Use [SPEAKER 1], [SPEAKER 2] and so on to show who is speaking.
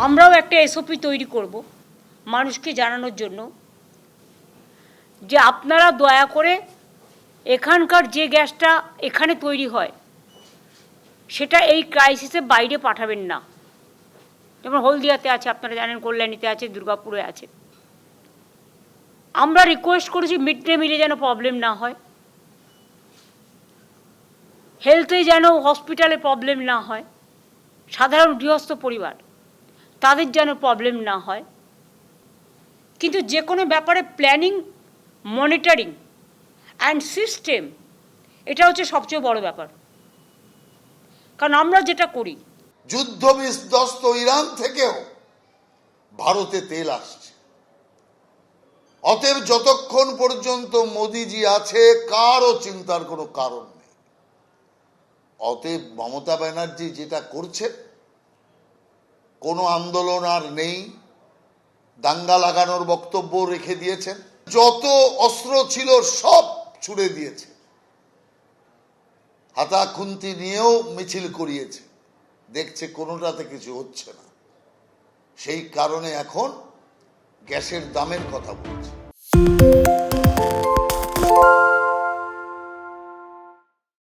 [SPEAKER 1] আমরাও একটা এসওপি তৈরি করব মানুষকে জানানোর জন্য যে আপনারা দয়া করে এখানকার যে গ্যাসটা এখানে তৈরি হয় সেটা এই ক্রাইসিসে বাইরে পাঠাবেন না। যেমন হলদিয়াতে আছে, আপনারা জানেন, কল্যাণীতে আছে, দুর্গাপুরে আছে। আমরা রিকোয়েস্ট করেছি মিড ডে মিলে যেন প্রবলেম না হয়, হেলথে যেন হসপিটালে প্রবলেম না হয়, সাধারণ গৃহস্থ পরিবার তাদের যেন প্রবলেম না হয়। কিন্তু যে কোনো ব্যাপারে প্ল্যানিং, মনিটরিং অ্যান্ড সিস্টেম, এটা হচ্ছে সবচেয়ে বড় ব্যাপার। কারণ আমরা যেটা করি,
[SPEAKER 2] যুদ্ধ বিধ্বস্ত ইরান থেকেও ভারতে তেল আসছে। অতএব যতক্ষণ পর্যন্ত মোদিজি আছে কারও চিন্তার কোনো কারণ নেই। অতএব মমতা ব্যানার্জি যেটা করছে, কোনো আন্দোলন আর নেই, দাঙ্গা লাগানোর বক্তব্য রেখে দিয়েছেন, যত অস্ত্র ছিল সব ছুড়ে দিয়েছে, হাতা খুন্তি নিয়েও মিছিল করিয়েছে, দেখছে কোনোটাতে কিছু হচ্ছে না। সেই কারণে এখন গ্যাসের দামের কথা বলছে।